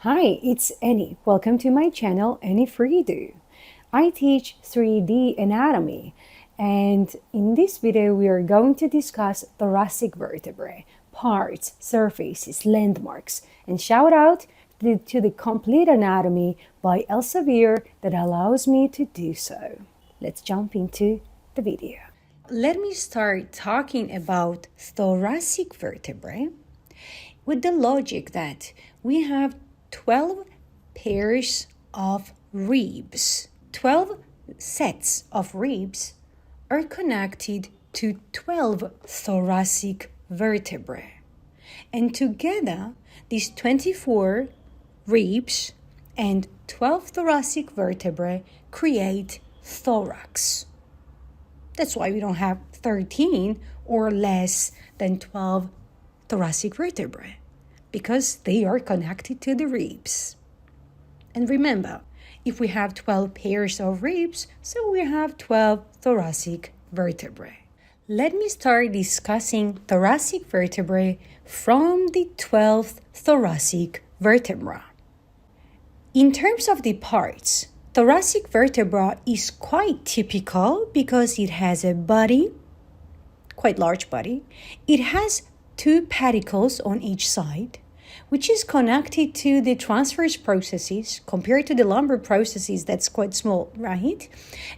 Hi, it's Annie. Welcome to my channel, Annie Freedo. I teach 3D anatomy, and in this video we are going to discuss thoracic vertebrae, parts, surfaces, landmarks, and shout out to the Complete Anatomy by Elsevier that allows me to do so. Let's jump into the video. Let me start talking about thoracic vertebrae with the logic that we have 12 pairs of ribs. 12 sets of ribs are connected to 12 thoracic vertebrae. And together, these 24 ribs and 12 thoracic vertebrae create thorax. That's why we don't have 13 or less than 12 thoracic vertebrae, because they are connected to the ribs. And remember, if we have 12 pairs of ribs, so we have 12 thoracic vertebrae. Let me start discussing thoracic vertebrae from the 12th thoracic vertebra. In terms of the parts, thoracic vertebra is quite typical because it has a body, quite large body. It has two pedicles on each side, which is connected to the transverse processes compared to the lumbar processes that's quite small, right?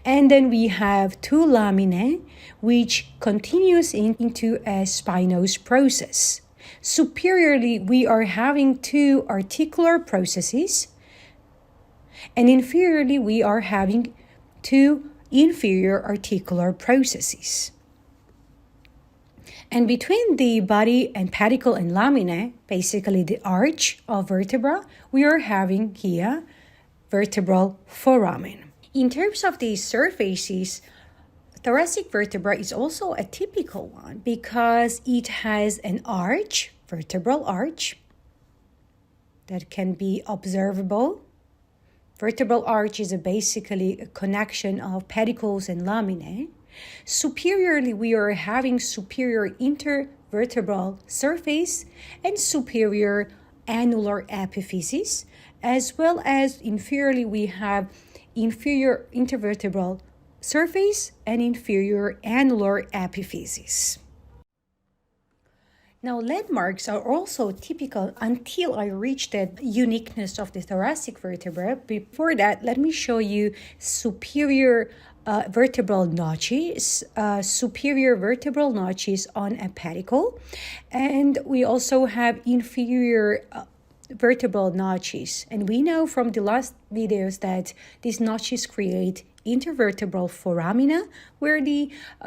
And then we have two laminae, which continues into a spinous process. Superiorly, we are having two articular processes, and inferiorly, we are having two inferior articular processes. And between the body and pedicle and laminae, basically the arch of vertebra, we are having here vertebral foramen. In terms of the surfaces, thoracic vertebra is also a typical one because it has an arch, vertebral arch, that can be observable. Vertebral arch is basically a connection of pedicles and laminae. Superiorly, we are having superior intervertebral surface and superior annular epiphysis, as well as inferiorly, we have inferior intervertebral surface and inferior annular epiphysis. Now, landmarks are also typical until I reach the uniqueness of the thoracic vertebra. Before that, let me show you superior vertebral notches, superior vertebral notches on a pedicle. And we also have inferior vertebral notches. And we know from the last videos that these notches create intervertebral foramina, where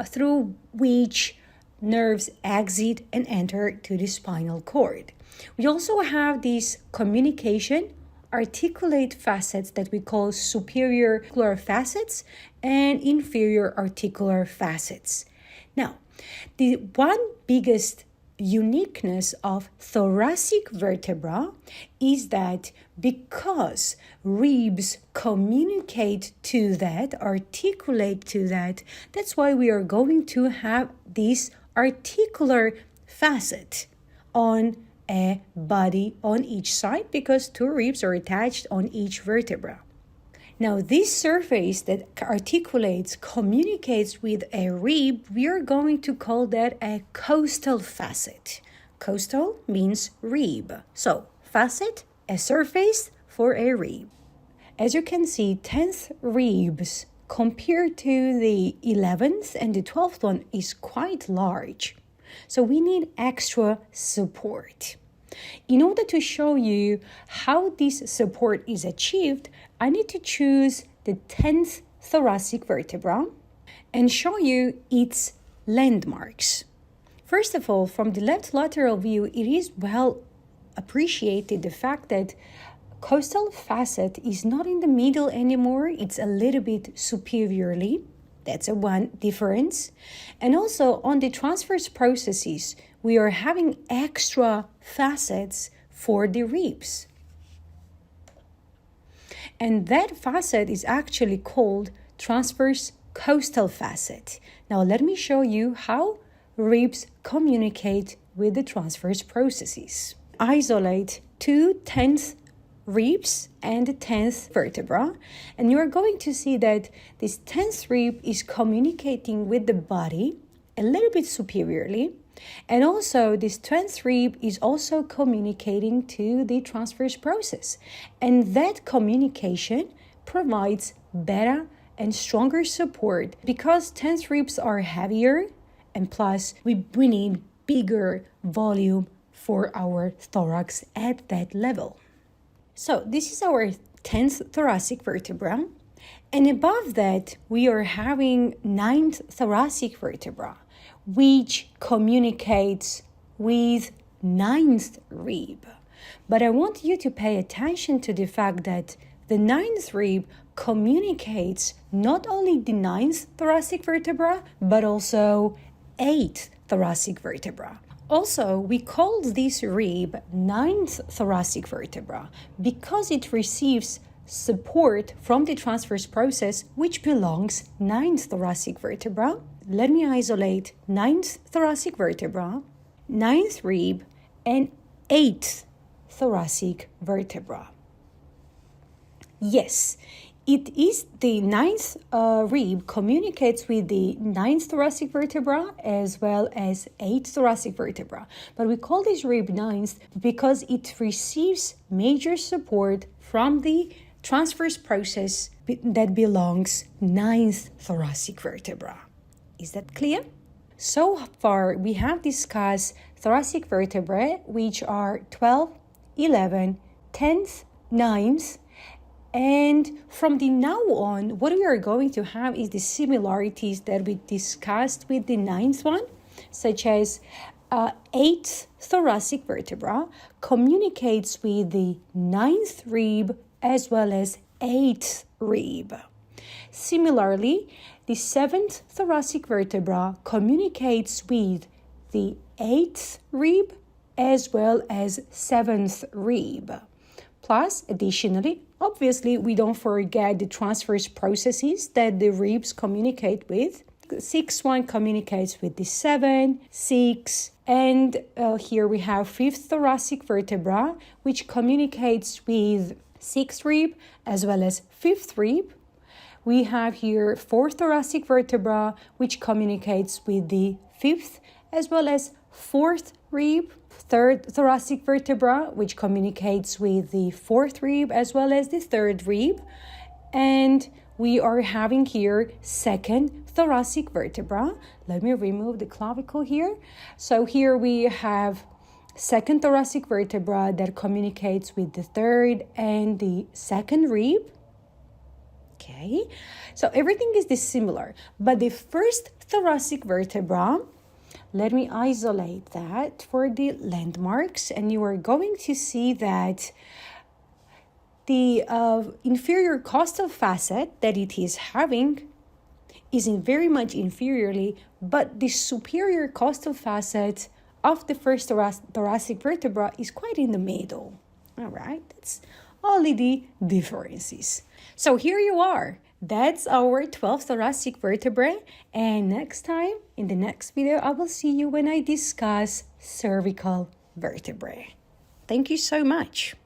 through which nerves exit and enter to the spinal cord. We also have these communication articulate facets that we call superior articular facets and inferior articular facets. Now, the one biggest uniqueness of thoracic vertebra is that because ribs communicate to that, articulate to that, that's why we are going to have this articular facet on a body on each side because two ribs are attached on each vertebra. Now, this surface that articulates, communicates with a rib, we are going to call that a costal facet. Costal means rib. So, facet, a surface for a rib. As you can see, 10th ribs compared to the 11th and the 12th one is quite large. So we need extra support. In order to show you how this support is achieved, I need to choose the 10th thoracic vertebra and show you its landmarks. First of all, from the left lateral view, it is well appreciated the fact that costal facet is not in the middle anymore. It's a little bit superiorly. That's a one difference. And also on the transverse processes, we are having extra facets for the ribs. And that facet is actually called transverse costal facet. Now let me show you how ribs communicate with the transverse processes. Isolate 2/10 ribs and the 10th vertebra. And you are going to see that this 10th rib is communicating with the body a little bit superiorly. And also this 10th rib is also communicating to the transverse process. And that communication provides better and stronger support because 10th ribs are heavier, and plus we need bigger volume for our thorax at that level. So this is our 10th thoracic vertebra. And above that, we are having 9th thoracic vertebra, which communicates with 9th rib. But I want you to pay attention to the fact that the 9th rib communicates not only the 9th thoracic vertebra, but also 8th thoracic vertebra. Also, we call this rib 9th thoracic vertebra because it receives support from the transverse process, which belongs 9th thoracic vertebra. Let me isolate 9th thoracic vertebra, 9th rib, and 8th thoracic vertebra. Yes, it is the 9th rib communicates with the 9th thoracic vertebra as well as 8th thoracic vertebra. But we call this rib 9th because it receives major support from the transverse process that belongs 9th thoracic vertebra. Is that clear? So far, we have discussed thoracic vertebrae, which are 12, 11, 10th, 9th, and from the now on, what we are going to have is the similarities that we discussed with the 9th one, such as 8th thoracic vertebra communicates with the 9th rib as well as 8th rib. Similarly, the 7th thoracic vertebra communicates with the 8th rib as well as 7th rib. Plus, additionally, obviously, we don't forget the transverse processes that the ribs communicate with. The 6th one communicates with the 7, 6, and here we have 5th thoracic vertebra, which communicates with 6th rib as well as 5th rib. We have here 4th thoracic vertebra, which communicates with the 5th as well as 4th rib. 3rd thoracic vertebra, which communicates with the 4th rib as well as the 3rd rib. And we are having here 2nd thoracic vertebra. Let me remove the clavicle here. So here we have 2nd thoracic vertebra that communicates with the 3rd and the 2nd rib. Okay, so everything is dissimilar. But the 1st thoracic vertebra, let me isolate that for the landmarks, and you are going to see that the inferior costal facet that it is having is very much inferiorly, but the superior costal facet of the 1st thoracic vertebra is quite in the middle. All right, that's only the differences. So here you are. That's our 12th thoracic vertebrae. And next time, in the next video, I will see you when I discuss cervical vertebrae. Thank you so much.